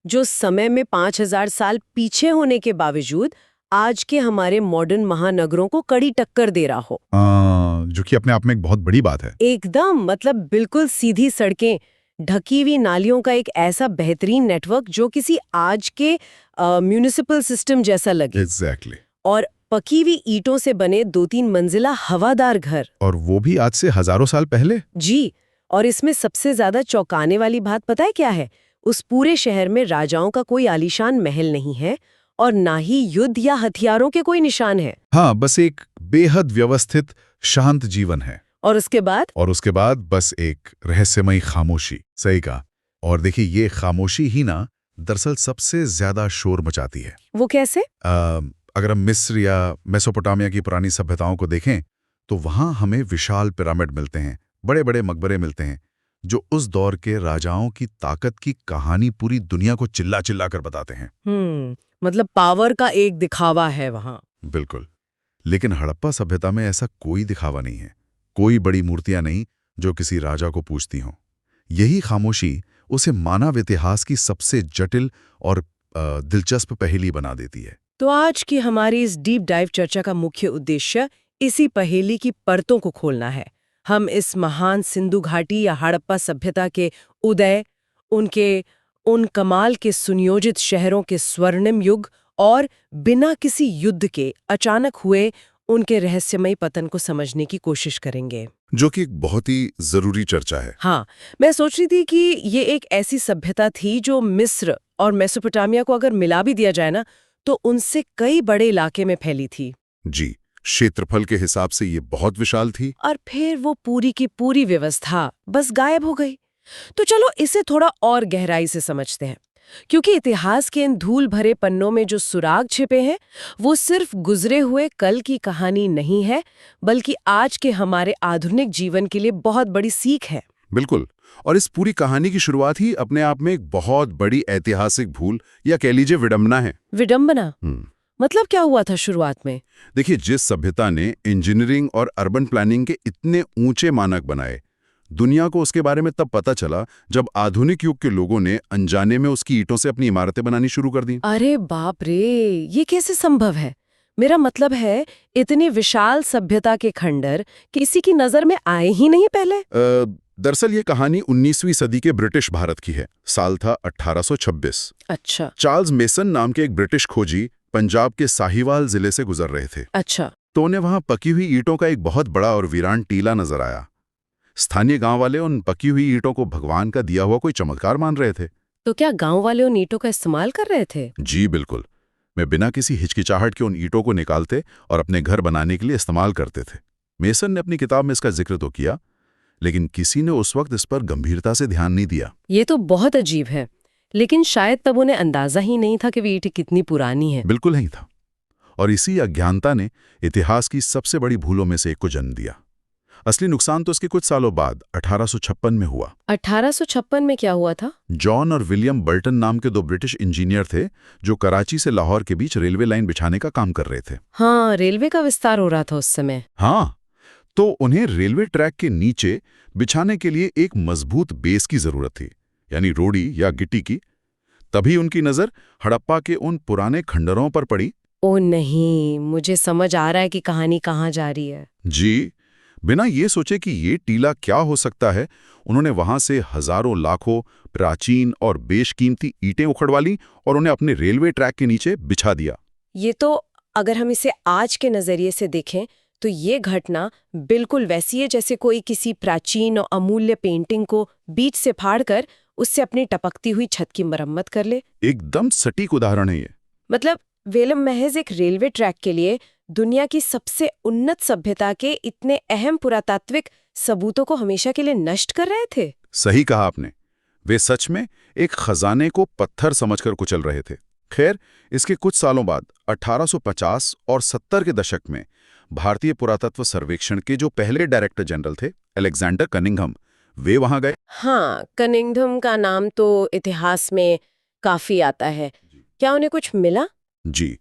जो समय में 5000 साल पीछे होने के बावजूद आज के हमारे मॉडर्न महानगरों को कड़ी टक्कर दे रहा हो। जो कि अपने आप में एक बहुत बड़ी बात है। एकदम, मतलब बिल्कुल सीधी सड़कें, ढकी हुई नालियों का एक ऐसा बेहतरीन नेटवर्क जो किसी आज के म्यूनिसिपल सिस्टम जैसा लगे। एग्जैक्टली। और पकी हुई ईंटों से बने 2-3 मंजिला हवादार घर। और वो भी आज से हजारों साल पहले। जी, और इसमें सबसे ज्यादा चौंकाने वाली बात पता है क्या है? उस पूरे शहर में राजाओं का कोई आलीशान महल नहीं है और ना ही युद्ध या हथियारों के कोई निशान है। हाँ, बस एक बेहद व्यवस्थित शांत जीवन है। और उसके बाद बस एक रहस्यमयी खामोशी। सही कहा। और देखिए, ये खामोशी ही ना दरअसल सबसे ज्यादा शोर मचाती है। वो कैसे? अगर हम मिस्र या मेसोपोटामिया की पुरानी सभ्यताओं को देखें तो वहां हमें विशाल पिरामिड मिलते हैं, बड़े बड़े मकबरे मिलते हैं, जो उस दौर के राजाओं की ताकत की कहानी पूरी दुनिया को चिल्ला चिल्ला कर बताते हैं। मतलब पावर का एक दिखावा है वहां। बिल्कुल। लेकिन हड़प्पा सभ्यता में ऐसा कोई दिखावा नहीं है, कोई बड़ी मूर्तियां नहीं जो किसी राजा को पूछती हों। यही खामोशी उसे मानव इतिहास की सबसे जटिल और दिलचस्प पहेली बना देती है। तो आज की हमारी इस डीप डाइव चर्चा का मुख्य उद्देश्य इसी पहेली की परतों को खोलना है। हम इस महान सिंधु घाटी या हड़प्पा सभ्यता के उदय, उन कमाल के सुनियोजित शहरों के स्वर्णिम युग और बिना किसी युद्ध के अचानक हुए उनके रहस्यमयी पतन को समझने की कोशिश करेंगे। जो कि एक बहुत ही जरूरी चर्चा है। हाँ, मैं सोच रही थी कि ये एक ऐसी सभ्यता थी जो मिस्र और मेसोपोटामिया को अगर मिला भी दिया जाए ना, तो उनसे कई बड़े इलाके में फैली थी। जी, क्षेत्रफल के हिसाब से ये बहुत विशाल थी। और फिर वो पूरी की पूरी व्यवस्था बस गायब हो गई। तो चलो इसे थोड़ा और गहराई से समझते हैं, क्योंकि इतिहास के इन धूल भरे पन्नों में जो सुराग छिपे हैं, वो सिर्फ गुजरे हुए कल की कहानी नहीं है, बल्कि आज के हमारे आधुनिक जीवन के लिए बहुत बड़ी सीख है। बिल्कुल। और इस पूरी कहानी की शुरुआत ही अपने आप में एक बहुत बड़ी ऐतिहासिक भूल या कह लीजिए विडंबना है। विडंबना? मतलब क्या हुआ था शुरुआत में? देखिए, जिस सभ्यता ने इंजीनियरिंग और अर्बन प्लानिंग के इतने ऊंचे मानक बनाए, दुनिया को उसके बारे में तब पता चला जब आधुनिक युग के लोगों ने अनजाने में उसकी ईंटों से अपनी इमारतें बनानी शुरू कर दी। अरे बाप रे, ये कैसे संभव है? मेरा मतलब है, इतनी विशाल सभ्यता के खंडर किसी की नजर में आए ही नहीं पहले। दरअसल ये कहानी 19वीं सदी के ब्रिटिश भारत की है। साल था 1826। अच्छा। चार्ल्स मेसन नाम के एक ब्रिटिश खोजी पंजाब के साहिवाल जिले से गुजर रहे थे। अच्छा। तो उन्हें वहां पकी हुई ईंटों का एक बहुत बड़ा और वीरान टीला नजर आया। स्थानीय गांव वाले उन पकी हुई ईंटों को भगवान का दिया हुआ कोई चमत्कार मान रहे थे। तो क्या गांव वाले उन ईंटों का इस्तेमाल कर रहे थे? जी बिल्कुल। वे बिना किसी हिचकिचाहट के उन ईंटों को निकालते और अपने घर बनाने के लिए इस्तेमाल करते थे। मेसन ने अपनी किताब में इसका जिक्र तो किया, लेकिन किसी ने उस वक्त इस पर गंभीरता से ध्यान नहीं दिया। ये तो बहुत अजीब है, लेकिन शायद तब उन्हें अंदाजा ही नहीं था कि वे ईंटें कितनी पुरानी है। बिल्कुल नहीं था। और इसी अज्ञानता ने इतिहास की सबसे बड़ी भूलों में से एक को जन्म दिया। असली नुकसान तो उसके कुछ सालों बाद 1856 में हुआ। 1856 में क्या हुआ था? जॉन और विलियम बर्टन नाम के दो ब्रिटिश इंजीनियर थे जो कराची से लाहौर के बीच रेलवे लाइन बिछाने का काम कर रहे थे। हाँ, रेलवे का विस्तार हो रहा था उस समय। हाँ, तो उन्हें रेलवे ट्रैक के नीचे बिछाने के लिए एक मजबूत बेस की जरूरत थी, यानी रोड़ी या गिट्टी की। तभी उनकी नजर हड़प्पा के उन पुराने खंडरों पर पड़ी। ओ नहीं, मुझे समझ आ रहा है कि कहानी कहाँ जा रही है। जी, बिना ये सोचे कि ये टीला क्या हो सकता है, उन्होंने वहां से हजारों लाखों प्राचीन और बेशकीमती ईंटें उखड़वा ली और उन्हें अपने रेलवे ट्रैक के नीचे बिछा दिया। ये तो अगर हम इसे आज के नजरिए से देखें तो ये घटना बिल्कुल वैसी है जैसे कोई किसी प्राचीन और अमूल्य पेंटिंग को बीच से फाड़कर उससे अपनी टपकती हुई छत की मरम्मत कर ले। एकदम सटीक उदाहरण है ये। मतलब वेलम महज एक रेलवे ट्रैक के लिए दुनिया की सबसे उन्नत सभ्यता के इतने अहम पुरातात्विक सबूतों को हमेशा के लिए नष्ट कर रहे थे। सही कहा आपने। वे सच में एक खजाने को पत्थर समझकर कुचल रहे थे। खैर, इसके कुछ सालों बाद 1850 और 70 के दशक में भारतीय पुरातत्व सर्वेक्षण के जो पहले डायरेक्टर जनरल थे, अलेक्जेंडर कनिंघम, वे वहां गए। हाँ, कनिंघम का नाम तो इतिहास में काफी आता है। क्या उन्हें कुछ मिला? जी,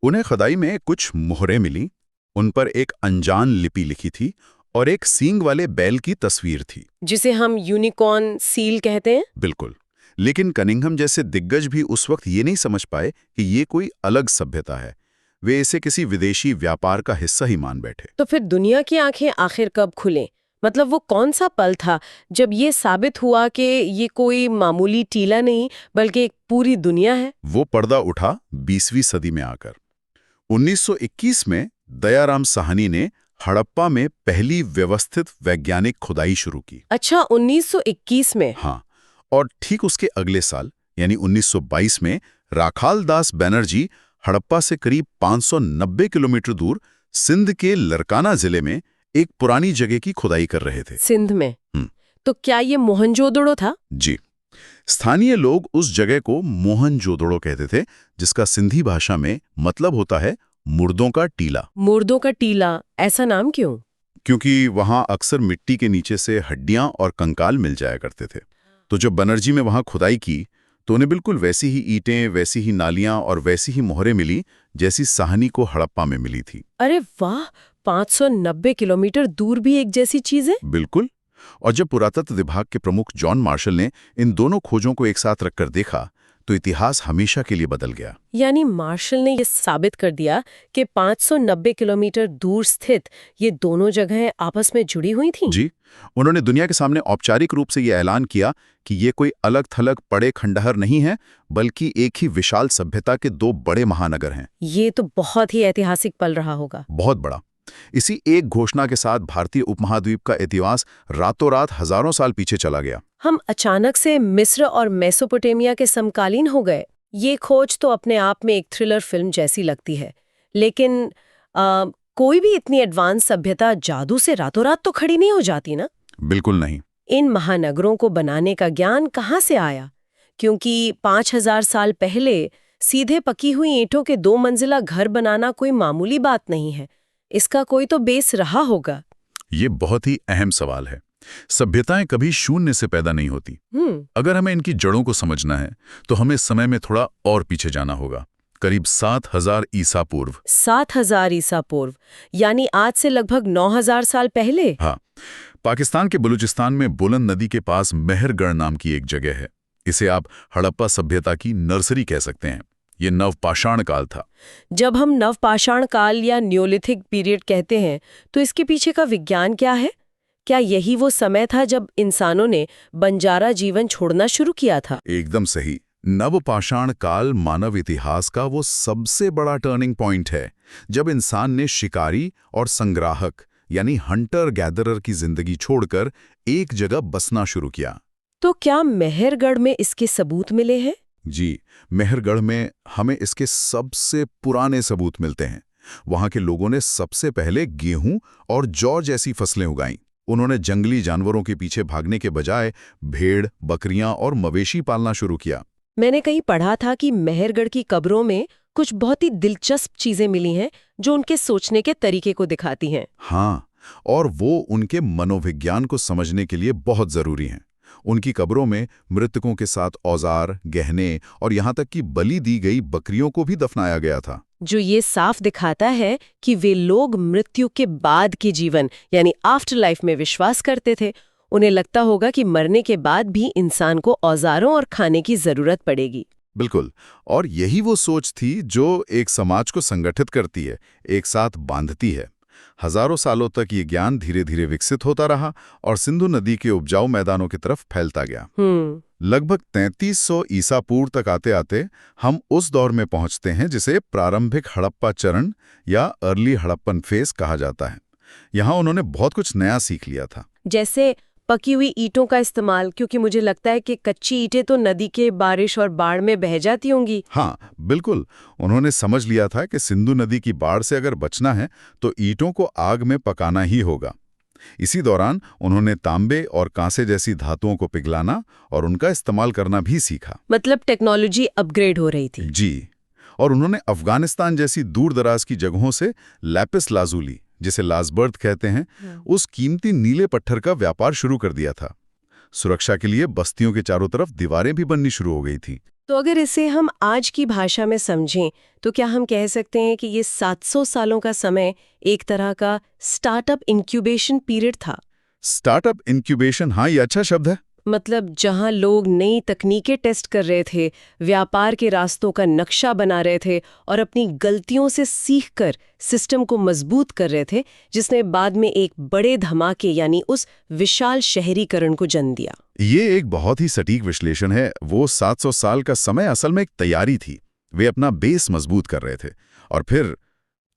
उन्हें खुदाई में कुछ मोहरें मिली। उन पर एक अनजान लिपि लिखी थी और एक सींग वाले बैल की तस्वीर थी, जिसे हम यूनिकॉर्न सील कहते हैं। बिल्कुल, लेकिन कनिंघम जैसे दिग्गज भी उस वक्त ये नहीं समझ पाए कि ये कोई अलग सभ्यता है। वे इसे किसी विदेशी व्यापार का हिस्सा ही मान बैठे। तो फिर दुनिया की आंखें आखिर कब खुलें? मतलब वो कौन सा पल था जब ये साबित हुआ कि ये कोई मामूली टीला नहीं बल्कि एक पूरी दुनिया है? वो पर्दा उठा 20वीं सदी में आकर। 1921 में दयाराम साहनी ने हड़प्पा में पहली व्यवस्थित वैज्ञानिक खुदाई शुरू की। अच्छा, 1921 में? हाँ, और ठीक उसके अगले साल यानी 1922 में राखाल दास बनर्जी हड़प्पा से करीब 590 किलोमीटर दूर सिंध के लरकाना जिले में एक पुरानी जगह की खुदाई कर रहे थे। सिंध में? तो क्या ये मोहनजोदड़ो था? जी, स्थानीय लोग उस जगह को मोहनजोदड़ो कहते थे, जिसका सिंधी भाषा में मतलब होता है मुर्दों का टीला। मुर्दों का टीला, ऐसा नाम क्यों? क्योंकि वहां अक्सर मिट्टी के नीचे से हड्डियां और कंकाल मिल जाया करते थे। तो जब बनर्जी में वहां खुदाई की तो उन्हें बिल्कुल वैसी ही ईंटें, वैसी ही नालियां और वैसी ही मोहरें मिली जैसी साहनी को हड़प्पा में मिली थी। अरे वाह, 590 किलोमीटर दूर भी एक जैसी चीजें? बिल्कुल। और जब पुरातत्व विभाग के प्रमुख जॉन मार्शल ने इन दोनों खोजों को एक साथ रखकर देखा तो इतिहास हमेशा के लिए बदल गया। यानी मार्शल ने यह साबित कर दिया कि 590 किलोमीटर दूर स्थित ये दोनों जगहें आपस में जुड़ी हुई थीं। जी, उन्होंने दुनिया के सामने औपचारिक रूप से ये ऐलान किया कि ये कोई अलग थलग पड़े खंडहर नहीं है, बल्कि एक ही विशाल सभ्यता के दो बड़े महानगर हैं। ये तो बहुत ही ऐतिहासिक पल रहा होगा। बहुत बड़ा। इसी एक घोषणा के साथ भारतीय उपमहाद्वीप का इतिहास रातों रात हजारों साल पीछे चला गया। हम अचानक से मिस्र और मेसोपोटामिया के समकालीन हो गए। ये खोज तो अपने आप में एक थ्रिलर फिल्म जैसी लगती है, लेकिन कोई भी इतनी एडवांस सभ्यता जादू से रातों रात तो खड़ी नहीं हो जाती ना? बिल्कुल नहीं। इन महानगरों को बनाने का ज्ञान कहाँ से आया? क्योंकि 5000 साल पहले सीधे पकी हुई ईंटों के 2 मंजिला घर बनाना कोई मामूली बात नहीं है। इसका कोई तो बेस रहा होगा। ये बहुत ही अहम सवाल है। सभ्यताएं कभी शून्य से पैदा नहीं होती। अगर हमें इनकी जड़ों को समझना है तो हमें समय में थोड़ा और पीछे जाना होगा, करीब 7000 ईसा पूर्व। 7000 ईसा पूर्व, यानी आज से लगभग 9000 साल पहले। हाँ, पाकिस्तान के बलूचिस्तान में बुलंद नदी के पास मेहरगढ़ नाम की एक जगह है। इसे आप हड़प्पा सभ्यता की नर्सरी कह सकते हैं। ये नवपाषाण काल था। जब हम नवपाषाण काल या न्योलिथिक पीरियड कहते हैं तो इसके पीछे का विज्ञान क्या है? क्या यही वो समय था जब इंसानों ने बंजारा जीवन छोड़ना शुरू किया था? एकदम सही। नवपाषाण काल मानव इतिहास का वो सबसे बड़ा टर्निंग पॉइंट है, जब इंसान ने शिकारी और संग्राहक यानी हंटर गैदरर की जिंदगी छोड़कर एक जगह बसना शुरू किया। तो क्या मेहरगढ़ में इसके सबूत मिले हैं? जी, मेहरगढ़ में हमें इसके सबसे पुराने सबूत मिलते हैं। वहां के लोगों ने सबसे पहले गेहूं और जौ जैसी फसलें उगाईं। उन्होंने जंगली जानवरों के पीछे भागने के बजाय भेड़, बकरियां और मवेशी पालना शुरू किया। मैंने कहीं पढ़ा था कि मेहरगढ़ की कब्रों में कुछ बहुत ही दिलचस्प चीजें मिली हैं जो उनके सोचने के तरीके को दिखाती हैं। हाँ, और वो उनके मनोविज्ञान को समझने के लिए बहुत जरूरी हैं। उनकी कब्रों में मृतकों के साथ औजार, गहने और यहाँ तक कि बलि दी गई बकरियों को भी दफनाया गया था, जो ये साफ दिखाता है कि वे लोग मृत्यु के बाद के जीवन यानी आफ्टर लाइफ में विश्वास करते थे। उन्हें लगता होगा कि मरने के बाद भी इंसान को औजारों और खाने की जरूरत पड़ेगी। बिल्कुल। और यही वो सोच थी जो एक समाज को संगठित करती है, एक साथ बांधती है। हजारों सालों तक ये ज्ञान धीरे धीरे विकसित होता रहा और सिंधु नदी के उपजाऊ मैदानों की तरफ फैलता गया। लगभग 3300 ईसा पूर्व तक आते आते हम उस दौर में पहुंचते हैं जिसे प्रारंभिक हड़प्पा चरण या अर्ली हड़प्पन फेज कहा जाता है। यहाँ उन्होंने बहुत कुछ नया सीख लिया था। जैसे पकी हुई ईंटों का इस्तेमाल, क्योंकि मुझे लगता है कि कच्ची ईंटें तो नदी के बारिश और बाढ़ में बह जाती होंगी। हाँ, बिल्कुल। उन्होंने समझ लिया था कि सिंधु नदी की बाढ़ से अगर बचना है तो ईंटों को आग में पकाना ही होगा। इसी दौरान उन्होंने तांबे और कांसे जैसी धातुओं को पिघलाना और उनका इस्तेमाल करना भी सीखा। मतलब टेक्नोलॉजी अपग्रेड हो रही थी। जी, और उन्होंने अफगानिस्तान जैसी दूर दराज की जगहों से लैपिस लाजुली, जिसे लाजबर्द कहते हैं, उस कीमती नीले पत्थर का व्यापार शुरू कर दिया था। सुरक्षा के लिए बस्तियों के चारों तरफ दीवारें भी बननी शुरू हो गई थी। तो अगर इसे हम आज की भाषा में समझें तो क्या हम कह सकते हैं कि ये 700 सालों का समय एक तरह का स्टार्टअप इंक्यूबेशन पीरियड था? स्टार्टअप इंक्यूबेशन, हाँ, ये अच्छा शब्द है। मतलब जहां लोग नई तकनीकें टेस्ट कर रहे थे, व्यापार के रास्तों का नक्शा बना रहे थे और अपनी गलतियों से सीखकर सिस्टम को मजबूत कर रहे थे, जिसने बाद में एक बड़े धमाके यानी उस विशाल शहरीकरण को जन्म दिया। ये एक बहुत ही सटीक विश्लेषण है। वो 700 साल का समय असल में एक तैयारी थी। वे अपना बेस मजबूत कर रहे थे और फिर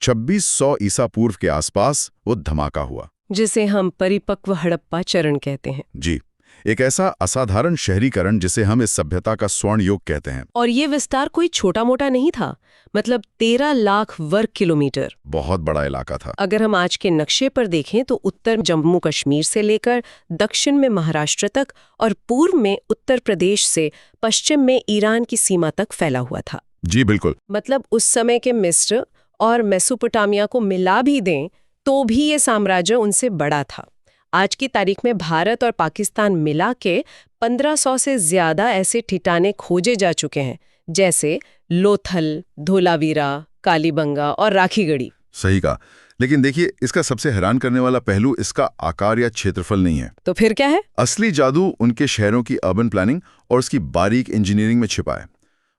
2600 ईसा पूर्व के आसपास वो धमाका हुआ, जिसे हम परिपक्व हड़प्पा चरण कहते हैं। जी, एक ऐसा असाधारण शहरीकरण जिसे हम इस सभ्यता का स्वर्ण युग कहते हैं। और ये विस्तार कोई छोटा मोटा नहीं था, मतलब 13 लाख वर्ग किलोमीटर। बहुत बड़ा इलाका था। अगर हम आज के नक्शे पर देखें तो उत्तर जम्मू कश्मीर से लेकर दक्षिण में महाराष्ट्र तक और पूर्व में उत्तर प्रदेश से पश्चिम में ईरान की सीमा तक फैला हुआ था। जी बिल्कुल। मतलब उस समय के मिस्र और मेसोपोटामिया को मिला भी दें तो भी ये साम्राज्य उनसे बड़ा था। आज की तारीख में भारत और पाकिस्तान मिला के 1500 से ज्यादा ऐसे ठिकाने खोजे जा चुके हैं, जैसे लोथल, धोलावीरा, कालीबंगा और राखीगढ़ी। सही कहा। लेकिन देखिए, इसका सबसे हैरान करने वाला पहलू इसका आकार या क्षेत्रफल नहीं है। तो फिर क्या है? असली जादू उनके शहरों की अर्बन प्लानिंग और उसकी बारीक इंजीनियरिंग में छिपा है।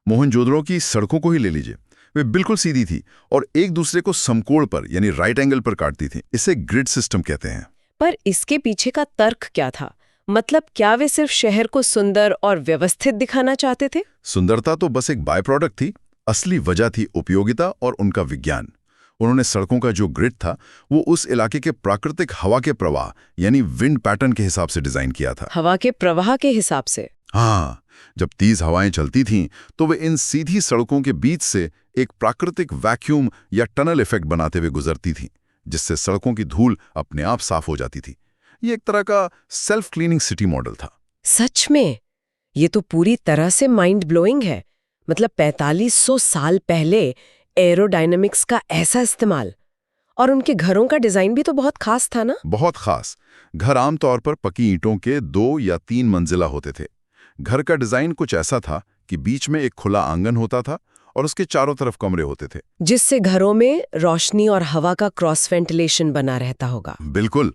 मोहनजोदड़ो की सड़कों को ही ले लीजिए। वे बिल्कुल सीधी थी और एक दूसरे को समकोण पर यानी राइट एंगल पर काटती थी। इसे ग्रिड सिस्टम कहते हैं। पर इसके पीछे का तर्क क्या था? मतलब क्या वे सिर्फ शहर को सुंदर और व्यवस्थित दिखाना चाहते थे? सुंदरता तो बस एक बाय प्रोडक्ट थी। असली वजह थी उपयोगिता और उनका विज्ञान। उन्होंने सड़कों का जो ग्रिड था वो उस इलाके के प्राकृतिक हवा के प्रवाह यानी विंड पैटर्न के हिसाब से डिजाइन किया था। हवा के प्रवाह के हिसाब से? हाँ, जब तेज हवाएं चलती थीं तो वे इन सीधी सड़कों के बीच से एक प्राकृतिक वैक्यूम या टनल इफेक्ट बनाते हुए गुजरती थीं, जिससे सड़कों की धूल अपने आप साफ हो जाती थी। ये एक तरह का सेल्फ क्लीनिंग सिटी मॉडल था। सच में? ये तो पूरी तरह से माइंड ब्लोइंग है। मतलब 4500 साल पहले एरोडायनामिक्स का ऐसा इस्तेमाल। और उनके घरों का डिजाइन भी तो बहुत खास था ना? बहुत खास। घर आमतौर पर पकी ईंटों के 2 या 3 मंजिला होते थे। घर का डिजाइन कुछ ऐसा था कि बीच में एक खुला आंगन होता था और उसके चारों तरफ कमरे होते थे, जिससे घरों में रोशनी और हवा का क्रॉस वेंटिलेशन बना रहता होगा। बिल्कुल।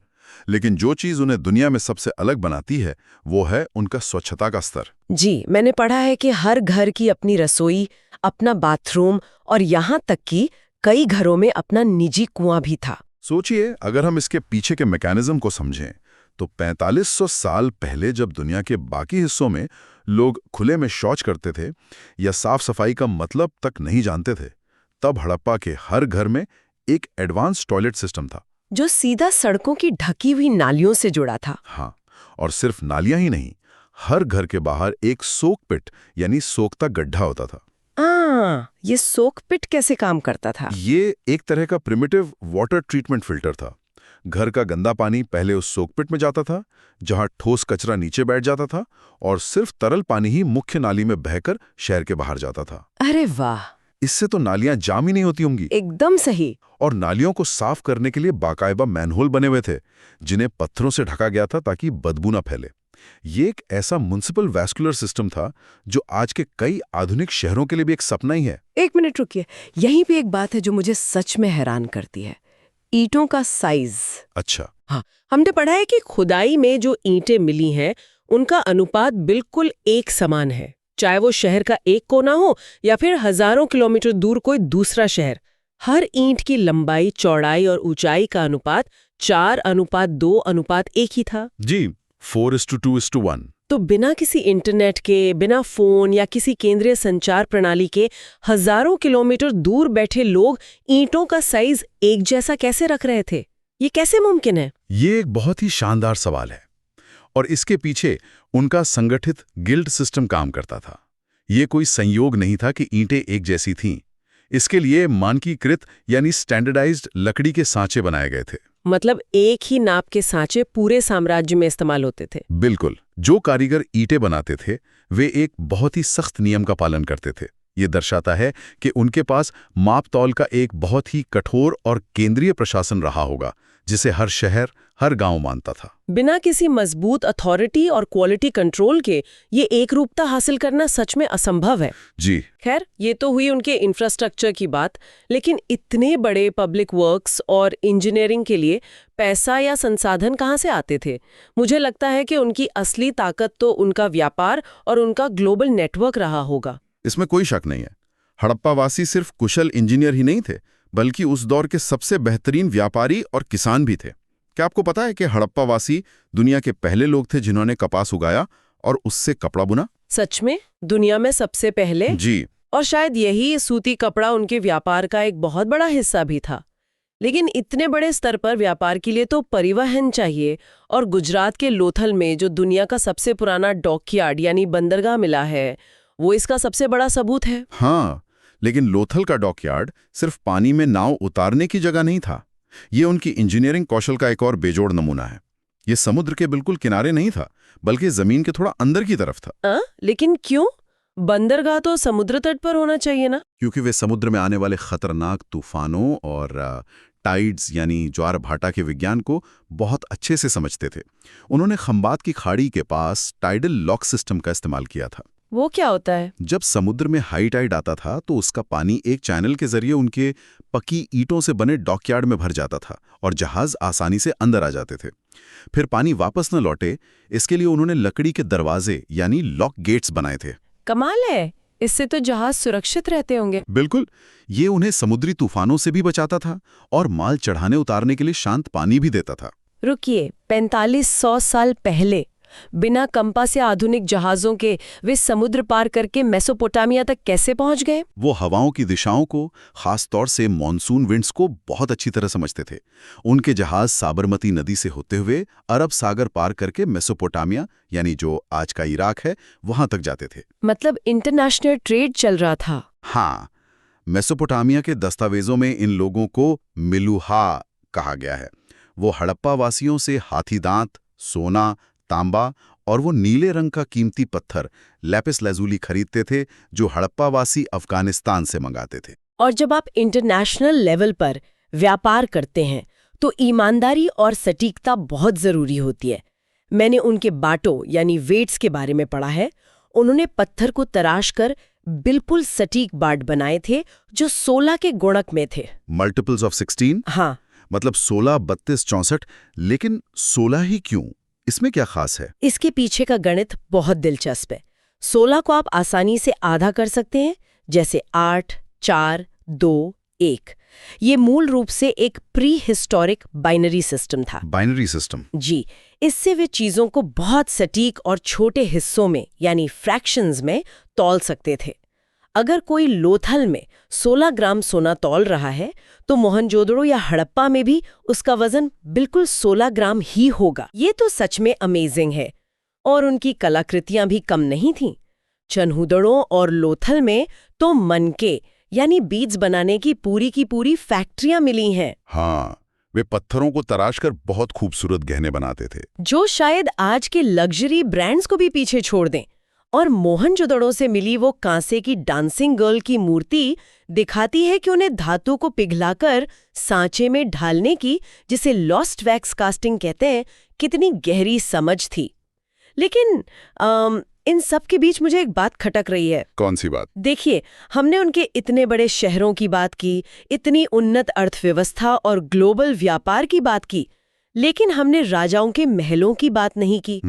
लेकिन जो चीज उन्हें दुनिया में सबसे अलग बनाती है वो है उनका स्वच्छता का स्तर। जी, मैंने पढ़ा है कि हर घर की अपनी रसोई, अपना बाथरूम और यहाँ तक कि कई घरों में अपना निजी कुआं भी था। सोचिए, अगर हम इसके पीछे के मैकेनिज्म को समझें तो 4500 साल पहले जब दुनिया के बाकी हिस्सों में लोग खुले में शौच करते थे या साफ सफाई का मतलब तक नहीं जानते थे, तब हड़प्पा के हर घर में एक एडवांस टॉयलेट सिस्टम था, जो सीधा सड़कों की ढकी हुई नालियों से जुड़ा था। हाँ, और सिर्फ नालियां ही नहीं, हर घर के बाहर एक सोक पिट यानी सोखता गड्ढा होता था। ये सोक पिट कैसे काम करता था? ये एक तरह का प्रिमिटिव वाटर ट्रीटमेंट फिल्टर था। घर का गंदा पानी पहले उस सोक पिट में जाता था, जहां ठोस कचरा नीचे बैठ जाता था और सिर्फ तरल पानी ही मुख्य नाली में बहकर शहर के बाहर जाता था। अरे वाह! इससे तो नालियां जाम ही नहीं होती होंगी। एकदम सही। और नालियों को साफ करने के लिए बाकायदा मैनहोल बने हुए थे, जिन्हें पत्थरों से ढका गया था ताकि बदबू ना फैले। ये एक ऐसा म्युनिसिपल वैस्कुलर सिस्टम था जो आज के कई आधुनिक शहरों के लिए भी एक सपना ही है। एक मिनट रुकिए, यहीं पे एक बात है जो मुझे सच में हैरान करती है। ईंटों का साइज। अच्छा। हाँ, हमने पढ़ा है कि खुदाई में जो ईंटें मिली हैं उनका अनुपात बिल्कुल एक समान है, चाहे वो शहर का एक कोना हो या फिर हजारों किलोमीटर दूर कोई दूसरा शहर। हर ईंट की लंबाई, चौड़ाई और ऊंचाई का अनुपात 4:2:1 ही था। जी, 4:2:1। तो बिना किसी इंटरनेट के, बिना फोन या किसी केंद्रीय संचार प्रणाली के हजारों किलोमीटर दूर बैठे लोग ईंटों का साइज एक जैसा कैसे रख रहे थे? ये कैसे मुमकिन है? ये एक बहुत ही शानदार सवाल है और इसके पीछे उनका संगठित गिल्ड सिस्टम काम करता था। ये कोई संयोग नहीं था कि ईंटें एक जैसी थीं। इसके लिए मानकीकृत यानी स्टैंडर्डाइज्ड लकड़ी के सांचे बनाए गए थे। मतलब एक ही नाप के सांचे पूरे साम्राज्य में इस्तेमाल होते थे? बिल्कुल। जो कारीगर ईंटें बनाते थे वे एक बहुत ही सख्त नियम का पालन करते थे। ये दर्शाता है कि उनके पास माप तौल का एक बहुत ही कठोर और केंद्रीय प्रशासन रहा होगा, जिसे हर शहर, हर गांव मानता था। बिना किसी मजबूत अथॉरिटी और क्वालिटी कंट्रोल के ये एकरूपता हासिल करना सच में असंभव है। जी। खैर, ये तो हुई उनके इंफ्रास्ट्रक्चर की बात, लेकिन इतने बड़े पब्लिक वर्क्स और इंजीनियरिंग के लिए पैसा या संसाधन कहाँ से आते थे? मुझे लगता है कि उनकी असली ताकत तो उनका व्यापार और उनका ग्लोबल नेटवर्क रहा होगा। इसमें कोई शक नहीं है। हड़प्पावासी सिर्फ कुशल इंजीनियर ही नहीं थे, बल्कि उस दौर के सबसे बेहतरीन व्यापारी और किसान भी थे। क्या आपको पता है कि हड़प्पावासी दुनिया के पहले लोग थे जिन्होंने कपास उगाया और उससे कपड़ा बुना? सच में? दुनिया में सबसे पहले? जी। और शायद यही सूती कपड़ा उनके व्यापार का एक बहुत बड़ा हिस्सा भी था। लेकिन इतने बड़े स्तर पर व्यापार के लिए तो परिवहन चाहिए, और गुजरात के लोथल में जो दुनिया का सबसे पुराना डॉकयार्ड यानी बंदरगाह मिला है, वो इसका सबसे बड़ा सबूत है। हाँ, लेकिन लोथल का डॉकयार्ड सिर्फ पानी में नाव उतारने की जगह नहीं था। ये उनकी इंजीनियरिंग कौशल का एक और बेजोड़ नमूना है। ये समुद्र के बिल्कुल किनारे नहीं था, बल्कि जमीन के थोड़ा अंदर की तरफ था। लेकिन क्यों? बंदरगाह तो समुद्र तट पर होना चाहिए ना? क्योंकि वे समुद्र में आने वाले खतरनाक तूफानों और टाइड्स यानी ज्वार भाटा के विज्ञान को बहुत अच्छे से समझते थे। उन्होंने खंबात की खाड़ी के पास टाइडल लॉक सिस्टम का इस्तेमाल किया था। वो क्या होता है? जब समुद्र में हाई टाइड आता था तो उसका पानी एक चैनल के जरिए उनके पक्की ईंटों से बने डॉकयार्ड में भर जाता था और जहाज आसानी से अंदर आ जाते थे। फिर पानी वापस न लौटे, इसके लिए उन्होंने लकड़ी के दरवाजे यानी लॉक गेट्स बनाए थे। कमाल है, इससे तो जहाज सुरक्षित रहते होंगे। बिल्कुल, ये उन्हें समुद्री तूफानों से भी बचाता था और माल चढ़ाने उतारने के लिए शांत पानी भी देता था। रुकिए, 4500 साल पहले बिना कंपास या आधुनिक जहाजों के वे समुद्र पार करके मेसोपोटामिया तक कैसे पहुंच गए? वो हवाओं की दिशाओं को, खास तौर से मॉनसून विंड्स को बहुत अच्छी तरह समझते थे। उनके जहाज साबरमती नदी से होते हुए अरब सागर पार करके मेसोपोटामिया यानी जो आज का इराक है, वहां तक जाते थे। मतलब इंटरनेशनल ट्रेड चल रहा था। हाँ, मेसोपोटामिया के दस्तावेजों में इन लोगों को मिलुहा कहा गया है। वो हड़प्पा वासियों से हाथी दांत, सोना, तांबा और वो नीले रंग का कीमती पत्थर लैपिस लाजुली खरीदते थे, जो हड़प्पावासी अफगानिस्तान से मंगाते थे। और जब आप इंटरनेशनल लेवल पर व्यापार करते हैं तो ईमानदारी और सटीकता बहुत जरूरी होती है। मैंने उनके बाटों यानी वेट्स के बारे में पढ़ा है। उन्होंने पत्थर को तराश कर बिल्कुल सटीक बाट बनाए थे जो 16 के गुणक में थे। Multiples of 16? हाँ, मतलब 16, 32, 64। लेकिन 16 ही क्यों? इसमें क्या खास है? इसके पीछे का गणित बहुत दिलचस्प है। 16 को आप आसानी से आधा कर सकते हैं, जैसे 8, 4, 2, 1। ये मूल रूप से एक प्री हिस्टोरिक बाइनरी सिस्टम था। Binary system? जी। इससे वे चीजों को बहुत सटीक और छोटे हिस्सों में यानी फ्रैक्शंस में तौल सकते थे। अगर कोई लोथल में 16 ग्राम सोना तौल रहा है तो मोहनजोदड़ो या हड़प्पा में भी उसका वजन बिल्कुल 16 ग्राम ही होगा। ये तो सच में अमेजिंग है। और उनकी कलाकृतियां भी कम नहीं थीं। चन्हुदड़ों और लोथल में तो मनके यानी बीड्स बनाने की पूरी फैक्ट्रियां मिली हैं। हाँ, वे पत्थरों को तराश कर बहुत खूबसूरत गहने बनाते थे, जो शायद आज के लग्जरी ब्रांड्स को भी पीछे छोड़ दें। और मोहनजोदड़ो से मिली वो कांसे की डांसिंग गर्ल की मूर्ति दिखाती है कि उन्हें धातु को पिघलाकर सांचे में ढालने की, जिसे लॉस्ट वैक्स कास्टिंग कहते हैं, कितनी गहरी समझ थी। लेकिन इन सब के बीच मुझे एक बात खटक रही है। कौन सी बात? देखिए, हमने उनके इतने बड़े शहरों की बात की, इतनी उन्नत अर्थव्यवस्था और ग्लोबल व्यापार की बात की, लेकिन हमने राजाओं के महलों की बात नहीं की।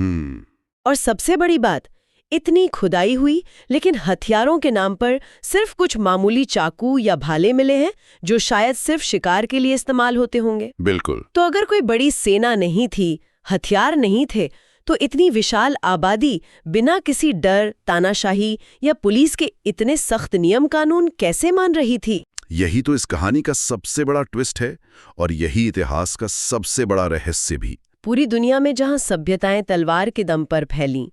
और सबसे बड़ी बात, इतनी खुदाई हुई लेकिन हथियारों के नाम पर सिर्फ कुछ मामूली चाकू या भाले मिले हैं जो शायद सिर्फ शिकार के लिए इस्तेमाल होते होंगे। बिल्कुल। तो अगर कोई बड़ी सेना नहीं थी, हथियार नहीं थे, तो इतनी विशाल आबादी बिना किसी डर, तानाशाही या पुलिस के इतने सख्त नियम कानून कैसे मान रही थी? यही तो इस कहानी का सबसे बड़ा ट्विस्ट है और यही इतिहास का सबसे बड़ा रहस्य भी। पूरी दुनिया में जहां सभ्यताएं तलवार के दम पर फैलीं,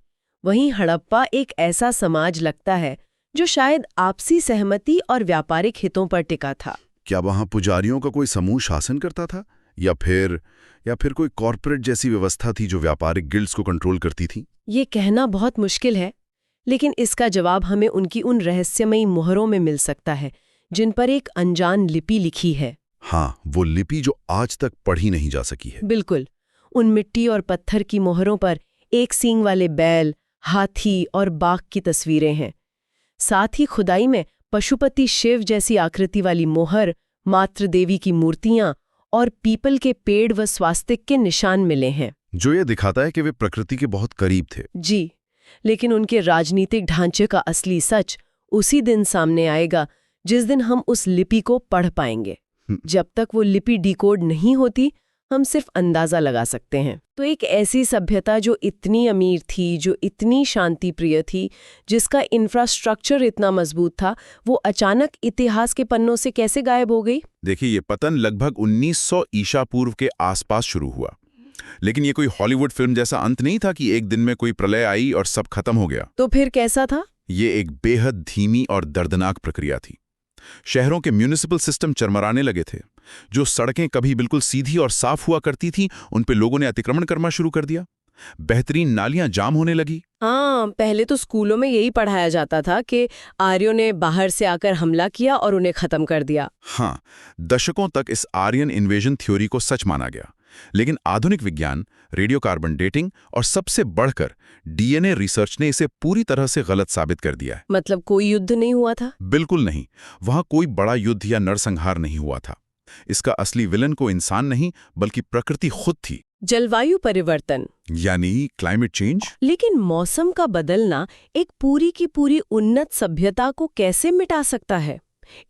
वहीं हड़प्पा एक ऐसा समाज लगता है जो शायद आपसी सहमति और व्यापारिक हितों पर टिका था। क्या वहां पुजारियों का कोई समूह शासन करता था या फिर कोई कॉर्पोरेट जैसी व्यवस्था थी जो व्यापारिक गिल्ड्स को कंट्रोल करती थी? ये कहना बहुत मुश्किल है, लेकिन इसका जवाब हमें उनकी उन रहस्यमयी मुहरों में मिल सकता है जिन पर एक अनजान लिपि लिखी है। हाँ, वो लिपि जो आज तक पढ़ी नहीं जा सकी है। बिल्कुल। उन मिट्टी और पत्थर की मोहरों पर एक सींग वाले बैल, हाथी और बाघ की तस्वीरें हैं। साथ ही खुदाई में पशुपति शिव जैसी आकृति वाली मोहर, मातृ देवी की मूर्तियां और पीपल के पेड़ व स्वास्तिक के निशान मिले हैं, जो ये दिखाता है कि वे प्रकृति के बहुत करीब थे। जी। लेकिन उनके राजनीतिक ढांचे का असली सच उसी दिन सामने आएगा जिस दिन हम उस लिपि को पढ़ पाएंगे। जब तक वो लिपि डिकोड नहीं होती, हम सिर्फ अंदाजा लगा सकते हैं। तो एक ऐसी सभ्यता जो इतनी अमीर थी, जो इतनी शांति प्रिय थी, जिसका इंफ्रास्ट्रक्चर इतना मजबूत था, वो अचानक इतिहास के पन्नों से कैसे गायब हो गई? देखिए, ये पतन लगभग 1900 ईसा पूर्व के आसपास शुरू हुआ। लेकिन ये कोई हॉलीवुड फिल्म जैसा अंत नहीं था कि एक दिन में कोई प्रलय आई और सब खत्म हो गया। तो फिर कैसा था? ये एक बेहद धीमी और दर्दनाक प्रक्रिया थी। शहरों के म्यूनिसिपल सिस्टम चरमराने लगे थे। जो सड़कें कभी बिल्कुल सीधी और साफ हुआ करती थीं, उन पे लोगों ने अतिक्रमण करना शुरू कर दिया। बेहतरीन नालियां जाम होने लगी। हाँ, पहले तो स्कूलों में यही पढ़ाया जाता था कि आर्यों ने बाहर से आकर हमला किया और उन्हें खत्म कर दिया। हाँ, दशकों तक इस आर्यन इन्वेजन थ्योरी को सच माना गया। लेकिन आधुनिक विज्ञान, रेडियोकार्बन डेटिंग और सबसे बढ़कर डीएनए रिसर्च ने इसे पूरी तरह से गलत साबित कर दिया है। मतलब कोई युद्ध नहीं हुआ था? बिल्कुल नहीं। वहां कोई बड़ा युद्ध या नरसंहार नहीं हुआ था। इसका असली विलन को इंसान नहीं, बल्कि प्रकृति खुद थी। जलवायु परिवर्तन, यानी क्लाइमेट चेंज। लेकिन मौसम का बदलना एक पूरी की पूरी उन्नत सभ्यता को कैसे मिटा सकता है?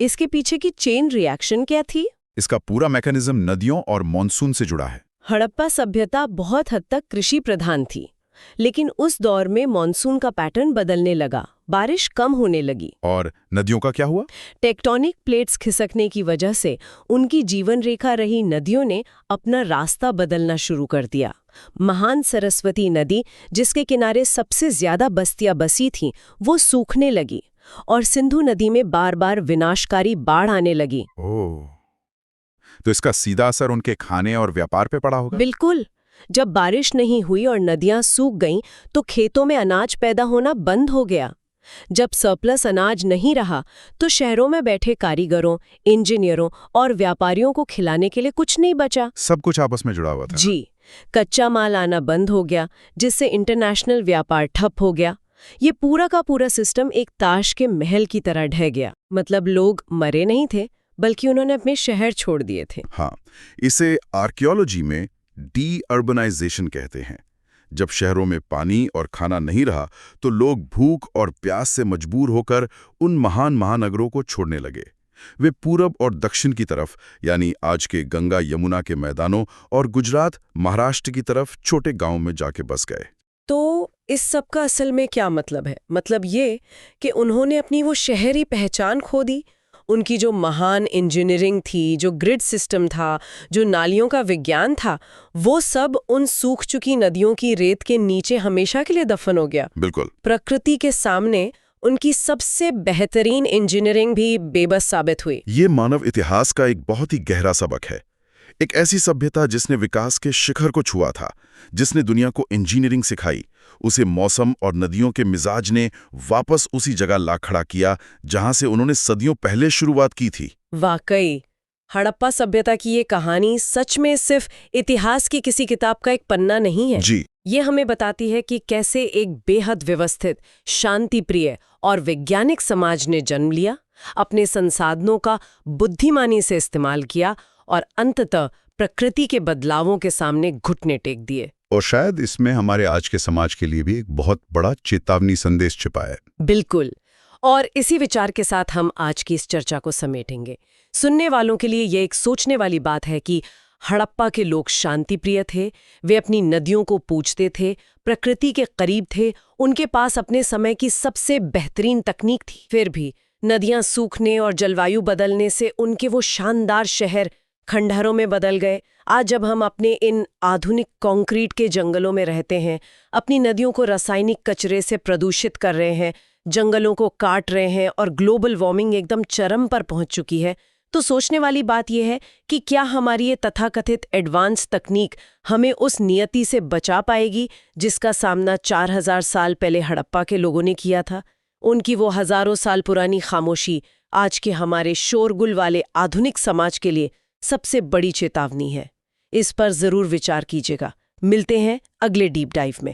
इसके पीछे की चेन रिएक्शन क्या थी? इसका पूरा मैकेनिज्म नदियों और मॉनसून से जुड़ा है। हड़प्पा सभ्यता बहुत हद तक कृषि प्रधान थी, लेकिन उस दौर में मॉनसून का पैटर्न बदलने लगा, बारिश कम होने लगी। और नदियों का क्या हुआ? टेक्टोनिक प्लेट्स खिसकने की वजह से उनकी जीवन रेखा रही नदियों ने अपना रास्ता बदलना शुरू कर दिया। महान सरस्वती नदी, जिसके किनारे सबसे ज्यादा बस्तियां बसी थीं, वो सूखने लगी और सिंधु नदी में बार बार विनाशकारी बाढ़ आने लगी। ओह, तो इसका सीधा असर उनके खाने और व्यापार पे पड़ा होगा? बिल्कुल। जब बारिश नहीं हुई और नदियां सूख गईं, तो खेतों में अनाज पैदा होना बंद हो गया। जब सरप्लस अनाज नहीं रहा, तो शहरों में बैठे कारीगरों, इंजीनियरों और व्यापारियों को खिलाने के लिए कुछ नहीं बचा। सब कुछ आपस में जुड़ा हुआ था। जी, कच्चा माल आना बंद हो गया, जिससे इंटरनेशनल व्यापार ठप हो गया। ये पूरा का पूरा सिस्टम एक ताश के महल की तरह ढह गया। मतलब लोग मरे नहीं थे, बल्कि उन्होंने अपने शहर छोड़ दिए थे। हाँ, इसे आर्कियोलॉजी में डी-अर्बनाइजेशन कहते हैं। जब शहरों में पानी और खाना नहीं रहा, तो लोग भूख और प्यास से मजबूर होकर उन महान महानगरों को छोड़ने लगे। वे पूरब और दक्षिण की तरफ, यानी आज के गंगा यमुना के मैदानों और गुजरात, महाराष्ट्र की तरफ छोटे गांवों में जाके बस गए। तो इस सब का असल में क्या मतलब है? मतलब ये कि उन्होंने अपनी वो शहरी पहचान खो दी। उनकी जो महान इंजीनियरिंग थी, जो ग्रिड सिस्टम था, जो नालियों का विज्ञान था, वो सब उन सूख चुकी नदियों की रेत के नीचे हमेशा के लिए दफन हो गया। बिल्कुल। प्रकृति के सामने उनकी सबसे बेहतरीन इंजीनियरिंग भी बेबस साबित हुई। ये मानव इतिहास का एक बहुत ही गहरा सबक है। एक ऐसी सभ्यता जिसने विकास के शिखर को छुआ था, जिसने दुनिया को इंजीनियरिंग सिखाई, उसे मौसम और नदियों के मिजाज ने वापस उसी जगह ला खड़ा किया जहां से उन्होंने सदियों पहले शुरुआत की थी। वाकई हड़प्पा सभ्यता की ये कहानी सच में सिर्फ इतिहास की किसी किताब का एक पन्ना नहीं है। जी, ये हमें बताती है कि कैसे एक बेहद व्यवस्थित, शांतिप्रिय और वैज्ञानिक समाज ने जन्म लिया, अपने संसाधनों का बुद्धिमानी से इस्तेमाल किया और अंततः प्रकृति के बदलावों के सामने घुटने टेक दिए। और शायद इसमें हमारे आज के समाज के लिए भी एक बहुत बड़ा चेतावनी संदेश छिपा है। बिल्कुल। और इसी विचार के साथ हम आज की इस चर्चा को समेटेंगे। सुनने वालों के लिए ये एक सोचने वाली बात है कि हड़प्पा के लोग शांतिप्रिय थे, वे अपनी नदियों को पूजते थे, प्रकृति के करीब थे, उनके पास अपने समय की सबसे बेहतरीन तकनीक थी। फिर भी नदियां सूखने और जलवायु बदलने से उनके वो शानदार शहर खंडहरों में बदल गए। आज जब हम अपने इन आधुनिक कंक्रीट के जंगलों में रहते हैं, अपनी नदियों को रासायनिक कचरे से प्रदूषित कर रहे हैं, जंगलों को काट रहे हैं और ग्लोबल वार्मिंग एकदम चरम पर पहुंच चुकी है, तो सोचने वाली बात यह है कि क्या हमारी ये तथाकथित एडवांस तकनीक हमें उस नियति से बचा पाएगी जिसका सामना 4000 साल पहले हड़प्पा के लोगों ने किया था? उनकी वो हजारों साल पुरानी खामोशी आज के हमारे शोरगुल वाले आधुनिक समाज के लिए सबसे बड़ी चेतावनी है। इस पर जरूर विचार कीजिएगा। मिलते हैं अगले डीप डाइव में।